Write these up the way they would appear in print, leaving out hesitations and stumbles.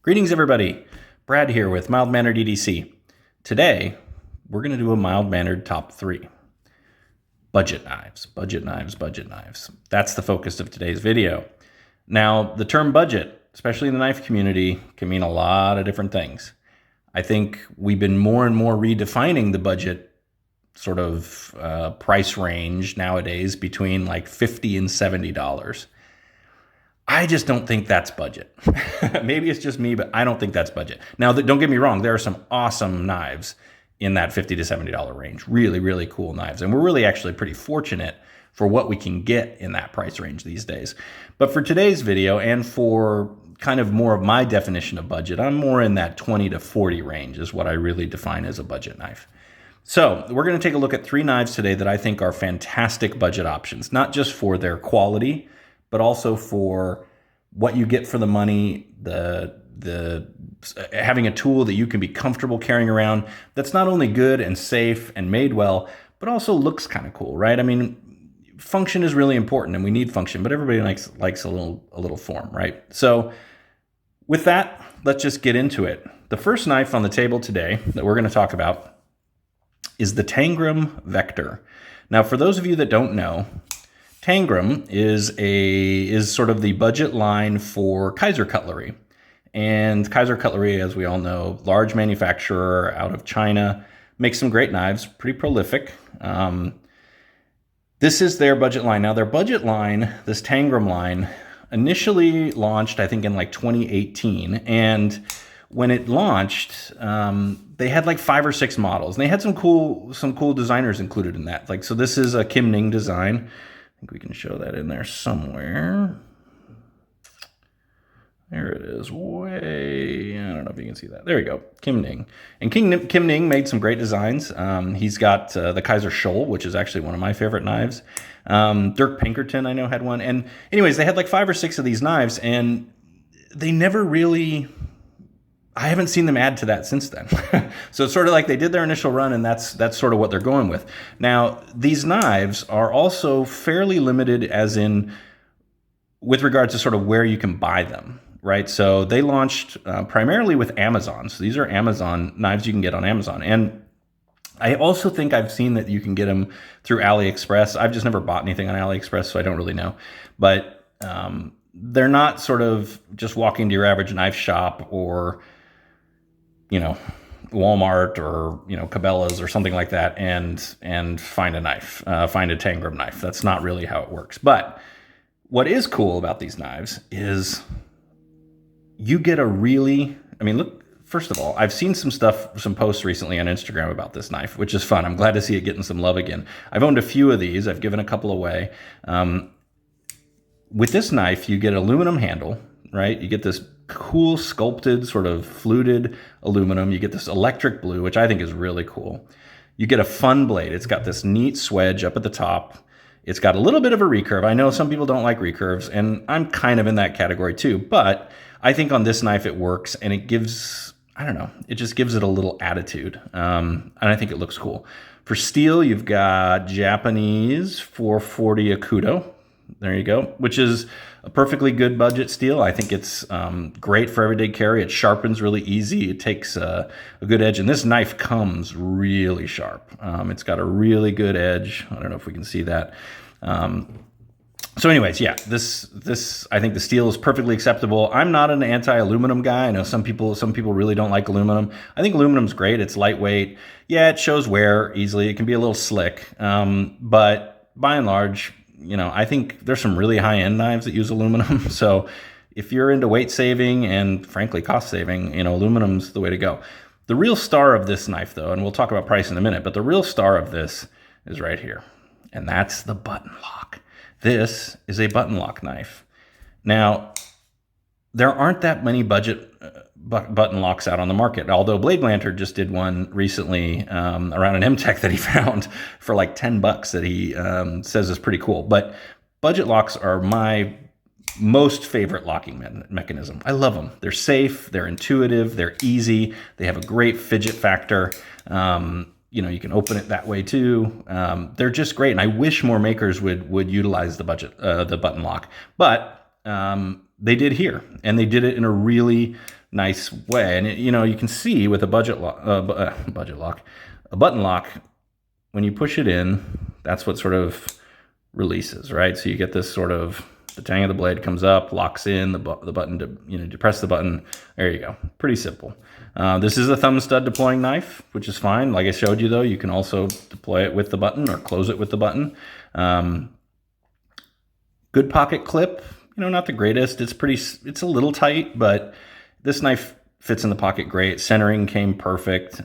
Greetings, everybody. Brad here with Mild-Mannered EDC. Today, we're going to do a mild-mannered top 3. Budget knives, budget knives, budget knives. That's the focus of today's video. Now, the term budget, especially in the knife community, can mean a lot of different things. I think we've been more and more redefining the budget sort of price range nowadays between like $50 and $70. I just don't think that's budget. Maybe it's just me, but I don't think that's budget. Now, don't get me wrong. There are some awesome knives in that $50 to $70 range. Really, really cool knives. And we're really actually pretty fortunate for what we can get in that price range these days. But for today's video and for kind of more of my definition of budget, I'm more in that 20 to 40 range is what I really define as a budget knife. So we're going to take a look at 3 knives today that I think are fantastic budget options, not just for their quality, but also for what you get for the money, the having a tool that you can be comfortable carrying around that's not only good and safe and made well, but also looks kind of cool, right? I mean, function is really important and we need function, but everybody likes a little form, right? So with that, let's just get into it. The first knife on the table today that we're going to talk about is the Tangra MVector. Now, for those of you that don't know, Tangra is sort of the budget line for Kaiser Cutlery. And Kaiser Cutlery, as we all know, large manufacturer out of China, makes some great knives, pretty prolific. This is their budget line. Now, their budget line, this Tangra line, initially launched, I think, in like 2018. And when it launched, they had like 5 or 6 models. And they had some cool designers included in that. Like, so this is a Kim Ning design. I think we can show that in there somewhere. There it is, way, I don't know if you can see that. There we go, Kim Ning. And Kim Ning made some great designs. He's got the Kaiser Scholl, which is actually one of my favorite knives. Dirk Pinkerton, I know, had one. And anyways, they had like 5 or 6 of these knives, and they never really, I haven't seen them add to that since then. So it's sort of like they did their initial run, and that's sort of what they're going with. Now, these knives are also fairly limited as in with regards to sort of where you can buy them, right? So they launched primarily with Amazon. So these are Amazon knives you can get on Amazon. And I also think I've seen that you can get them through AliExpress. I've just never bought anything on AliExpress, so I don't really know. But they're not sort of just walking to your average knife shop or, you know, Walmart or, you know, Cabela's or something like that and find a knife, find a Tangra knife. That's not really how it works. But what is cool about these knives is you get a really, I mean, look, first of all, I've seen some posts recently on Instagram about this knife, which is fun. I'm glad to see it getting some love again. I've owned a few of these. I've given a couple away. With this knife, you get aluminum handle, right? You get this cool sculpted sort of fluted aluminum. You get this electric blue, which I think is really cool. You get a fun blade. It's got this neat swedge up at the top. It's got a little bit of a recurve. I know some people don't like recurves, and I'm kind of in that category too, but I think on this knife it works, and it gives, I don't know, it just gives it a little attitude, and I think it looks cool. For steel, you've got Japanese 440 Akuto. There you go, which is a perfectly good budget steel. I think it's great for everyday carry. It sharpens really easy. It takes a good edge, and this knife comes really sharp. It's got a really good edge. I don't know if we can see that. So anyways, yeah, this I think the steel is perfectly acceptable. I'm not an anti-aluminum guy. I know some people really don't like aluminum. I think aluminum's great. It's lightweight. Yeah, it shows wear easily. It can be a little slick, but by and large, you know, I think there's some really high-end knives that use aluminum. So if you're into weight saving and frankly cost saving, you know, aluminum's the way to go. The real star of this knife, though, and we'll talk about price in a minute, but the real star of this is right here, and that's the button lock. This is a button lock knife. Now, there aren't that many budget button locks out on the market, although Blade Lantern just did one recently around an M-Tech that he found for like $10 that he says is pretty cool. But budget locks are my most favorite locking mechanism. I love them. They're safe, they're intuitive, they're easy, they have a great fidget factor. You know, you can open it that way too. They're just great, and I wish more makers would utilize the button lock. But they did here, and they did it in a really nice way. And you know, you can see with a button lock, when you push it in, that's what sort of releases, right? So you get this sort of, the tang of the blade comes up, locks in the button to, you know, depress the button. There you go. Pretty simple. This is a thumb stud deploying knife, which is fine. Like I showed you though, you can also deploy it with the button or close it with the button. Good pocket clip, you know, not the greatest. It's a little tight, but this knife fits in the pocket great. Centering came perfect.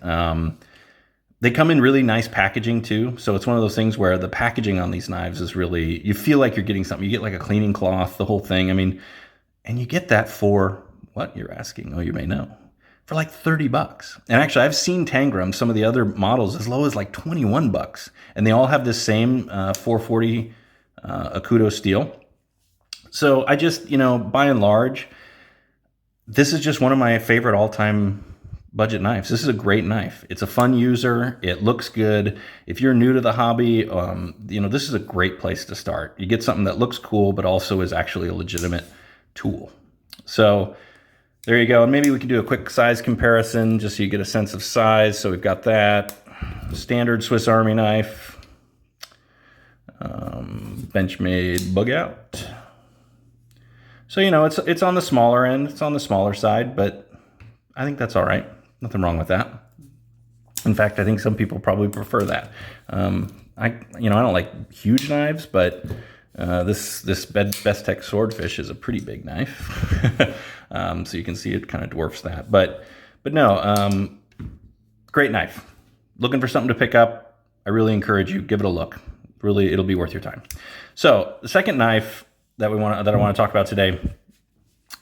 They come in really nice packaging too. So it's one of those things where the packaging on these knives is really, you feel like you're getting something. You get like a cleaning cloth, the whole thing. I mean, and you get that for what you're asking. Oh, you may know. For like 30 bucks. And actually I've seen Tangra, some of the other models, as low as like 21 bucks. And they all have this same 440 Akuto steel. So I just, you know, by and large, this is just one of my favorite all-time budget knives. This is a great knife. It's a fun user. It looks good. If you're new to the hobby, you know, this is a great place to start. You get something that looks cool, but also is actually a legitimate tool. So there you go. And maybe we can do a quick size comparison just so you get a sense of size. So we've got that standard Swiss Army knife, Benchmade bug out. So, you know, it's on the smaller end. It's on the smaller side, but I think that's all right. Nothing wrong with that. In fact, I think some people probably prefer that. I don't like huge knives, but this Best Tech Swordfish is a pretty big knife. So you can see it kind of dwarfs that. But no, great knife. Looking for something to pick up, I really encourage you, give it a look. Really, it'll be worth your time. So the second knife that I want to talk about today,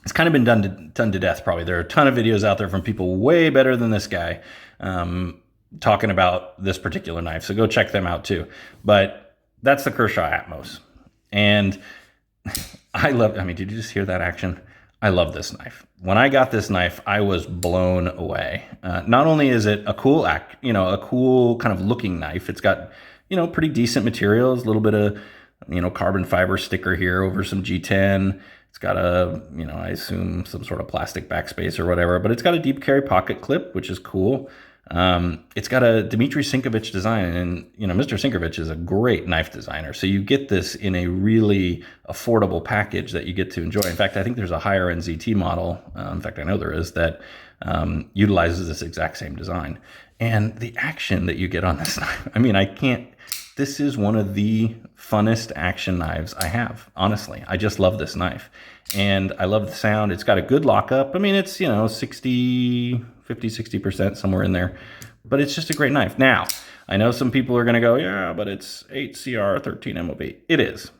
it's kind of been done to death probably. There are a ton of videos out there from people way better than this guy talking about this particular knife. So go check them out too. But that's the Kershaw Atmos. And did you just hear that action? I love this knife. When I got this knife, I was blown away. Not only is it a cool kind of looking knife, it's got, you know, pretty decent materials, a little bit of, you know, carbon fiber sticker here over some G10. It's got a, you know, I assume some sort of plastic backspace or whatever, but it's got a deep carry pocket clip, which is cool. It's got a Dmitry Sinkovich design, and, you know, Mr. Sinkovich is a great knife designer. So you get this in a really affordable package that you get to enjoy. In fact, I think there's a higher end ZT model. In fact, I know there is, that utilizes this exact same design. And the action that you get on this knife, I mean, this is one of the funnest action knives I have, honestly. I just love this knife. And I love the sound. It's got a good lockup. I mean, it's, you know, 50-60%, somewhere in there. But it's just a great knife. Now, I know some people are going to go, yeah, but it's 8CR, 13 MOV. It is.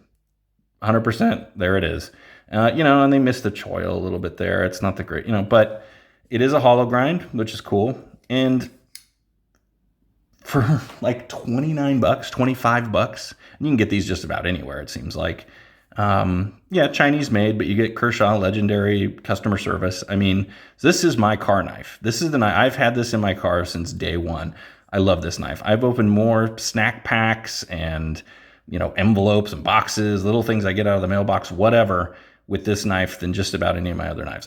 100%. There it is. You know, and they missed the choil a little bit there. It's not the great, you know, but it is a hollow grind, which is cool. And for like 29 bucks, 25 bucks, you can get these just about anywhere, it seems like. Yeah, Chinese made, but you get Kershaw legendary customer service. I mean, this is my car knife. This is the knife. I've had this in my car since day one. I love this knife. I've opened more snack packs and, you know, envelopes and boxes, little things I get out of the mailbox, whatever, with this knife than just about any of my other knives.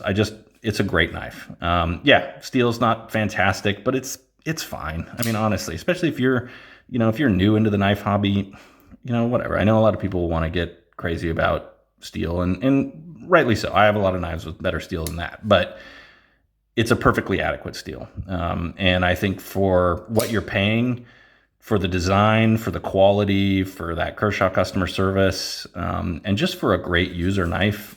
It's a great knife. Yeah, steel's not fantastic, but it's fine. I mean, honestly, especially if you're new into the knife hobby, you know, whatever. I know a lot of people want to get crazy about steel, and rightly so. I have a lot of knives with better steel than that, but it's a perfectly adequate steel. And I think for what you're paying, for the design, for the quality, for that Kershaw customer service, and just for a great user knife,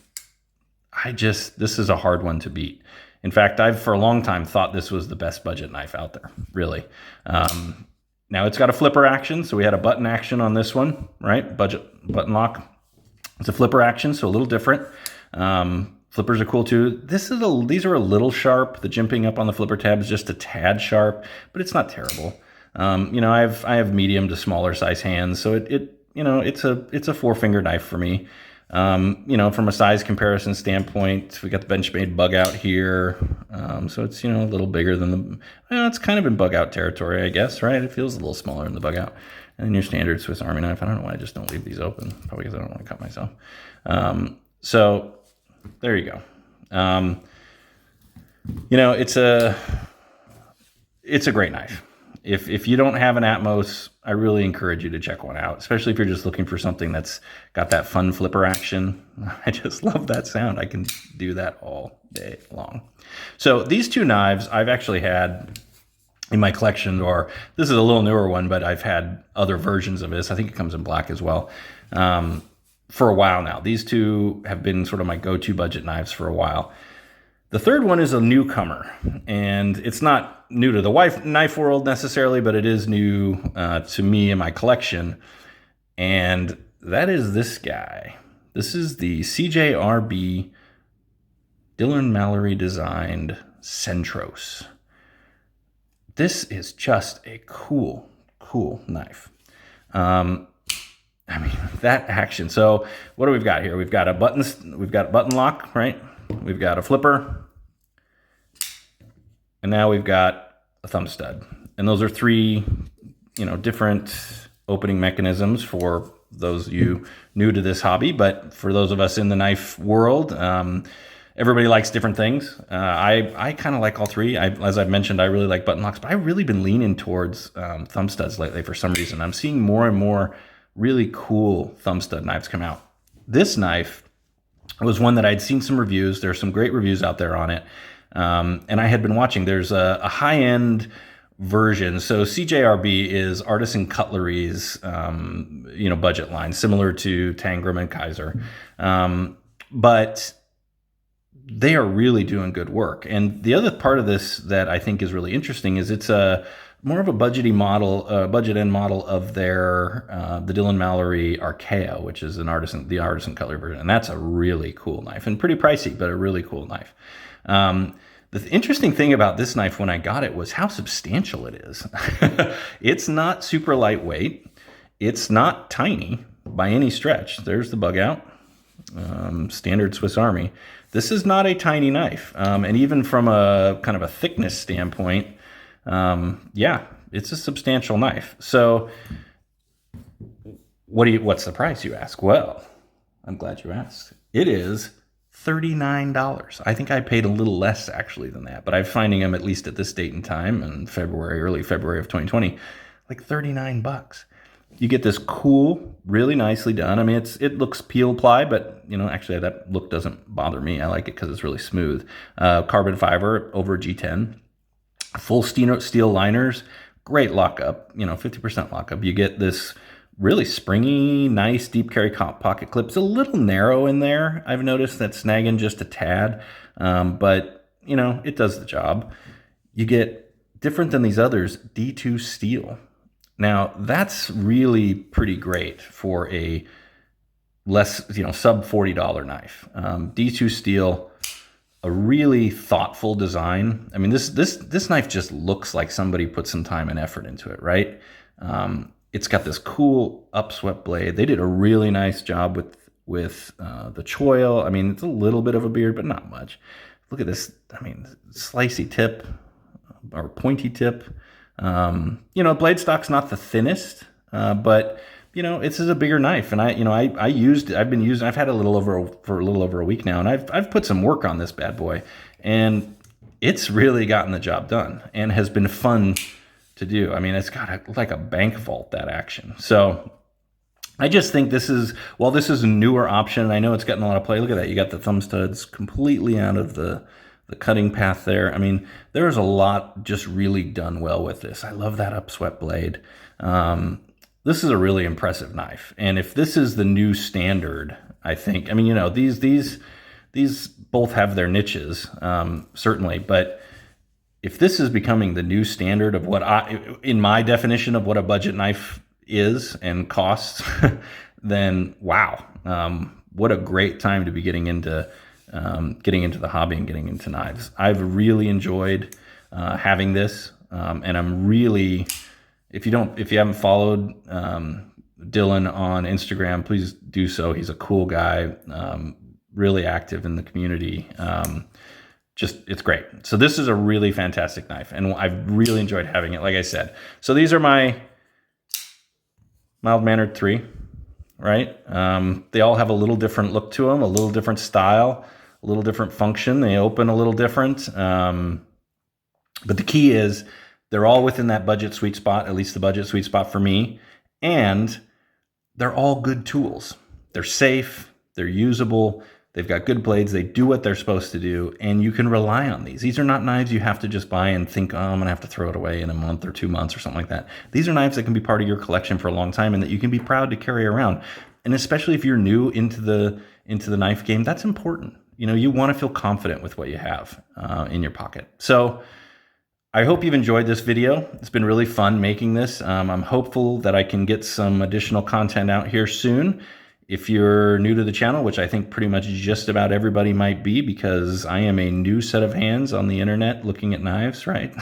this is a hard one to beat. In fact, I've for a long time thought this was the best budget knife out there, really. Now it's got a flipper action, so we had a button action on this one, right? Budget button lock. It's a flipper action, so a little different. Flippers are cool too. These are a little sharp. The jimping up on the flipper tab is just a tad sharp, but it's not terrible. You know, I have medium to smaller size hands, so it's a 4-finger knife for me. You know, from a size comparison standpoint, we got the Benchmade bug out here. So it's, you know, a little bigger than it's kind of in bug out territory, I guess, right? It feels a little smaller than the bug out. And then your standard Swiss Army knife. I don't know why I just don't leave these open. Probably because I don't want to cut myself. So there you go. You know, it's a great knife. If you don't have an Atmos, I really encourage you to check one out, especially if you're just looking for something that's got that fun flipper action. I just love that sound. I can do that all day long. So these two knives I've actually had in my collection, or this is a little newer one, but I've had other versions of this. I think it comes in black as well, for a while now. These two have been sort of my go-to budget knives for a while. The third one is a newcomer, and it's not new to the knife world necessarily, but it is new to me and my collection, and that is this guy. This is the CJRB Dylan Mallory designed Centros. This is just a cool knife. I mean, that action. So what do we've got here? We've got a button lock, right? We've got a flipper, and now we've got a thumb stud. And those are three, different opening mechanisms for those of you new to this hobby. But for those of us in the knife world, everybody likes different things. I kind of like all three. As I've mentioned, I really like button locks, but I've really been leaning towards thumb studs lately for some reason. I'm seeing more and more really cool thumb stud knives come out. This knife was one that I'd seen some reviews. There's some great reviews out there on it. And I had been watching. There's a high-end version. So CJRB is Artisan Cutlery's, budget line, similar to Tangra and Kaiser. But they are really doing good work. And the other part of this that I think is really interesting is it's more of a budget end model of their the Dylan Mallory Archaea, which is the artisan cutlery version, and that's a really cool knife and pretty pricey, but a really cool knife. The interesting thing about this knife when I got it was how substantial it is. It's not super lightweight. It's not tiny by any stretch. There's the bug out, standard Swiss Army. This is not a tiny knife, and even from a kind of a thickness standpoint. It's a substantial knife. So what's the price, you ask? Well, I'm glad you asked. It is $39. I think I paid a little less actually than that, but I'm finding them, at least at this date and time in early February of 2020, like $39. You get this cool, really nicely done. I mean, it looks peel ply, but actually that look doesn't bother me. I like it because it's really smooth. Carbon fiber over G10. Full steel liners, great lockup, 50% lockup. You get this really springy, nice deep carry pocket clip. It's a little narrow in there. I've noticed that snagging just a tad, but it does the job. You get, different than these others, D2 steel. Now that's really pretty great for a less, sub $40 knife. D2 steel. A really thoughtful design. I mean, this knife just looks like somebody put some time and effort into it, right? It's got this cool upswept blade. They did a really nice job with the choil. I mean, it's a little bit of a beard, but not much. Look at this. I mean, slicey tip or pointy tip. Blade stock's not the thinnest, but this is a bigger knife, and I've had it for a little over a week now, and I've put some work on this bad boy, and it's really gotten the job done and has been fun to do. I mean, it's got like a bank vault, that action. So I just think this is a newer option. I know it's gotten a lot of play. Look at that. You got the thumb studs completely out of the cutting path there. I mean, there's a lot just really done well with this. I love that upswept blade. This is a really impressive knife. And if this is the new standard, I think, these both have their niches, certainly, but if this is becoming the new standard of in my definition of what a budget knife is and costs, then wow, what a great time to be getting into the hobby and getting into knives. I've really enjoyed having this, and I'm really, if you haven't followed Dylan on Instagram, please do so. He's a cool guy, really active in the community. It's great. So this is a really fantastic knife, and I've really enjoyed having it, like I said. So these are my mild-mannered 3, right? They all have a little different look to them, a little different style, a little different function. They open a little different. But the key is they're all within that budget sweet spot, at least the budget sweet spot for me. And they're all good tools. They're safe, they're usable, they've got good blades, they do what they're supposed to do, and you can rely on these. These are not knives you have to just buy and think, oh, I'm gonna have to throw it away in a month or 2 months or something like that. These are knives that can be part of your collection for a long time and that you can be proud to carry around. And especially if you're new into the knife game, that's important. You know, you wanna feel confident with what you have in your pocket. So I hope you've enjoyed this video. It's been really fun making this. I'm hopeful that I can get some additional content out here soon. If you're new to the channel, which I think pretty much just about everybody might be, because I am a new set of hands on the internet looking at knives, right?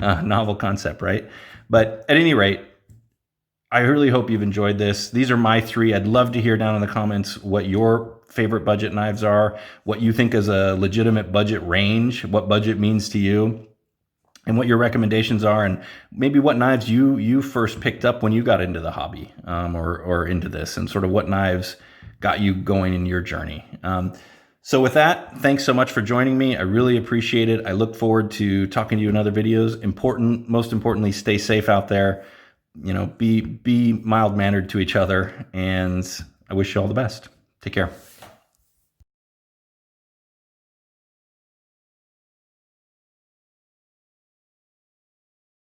Novel concept, right? But at any rate, I really hope you've enjoyed this. These are my 3. I'd love to hear down in the comments what your favorite budget knives are, what you think is a legitimate budget range, what budget means to you, and what your recommendations are, and maybe what knives you first picked up when you got into the hobby, or into this, and sort of what knives got you going in your journey. So with that, thanks so much for joining me. I really appreciate it. I look forward to talking to you in other videos. Most importantly, stay safe out there. You know, be mild-mannered to each other, and I wish you all the best. Take care.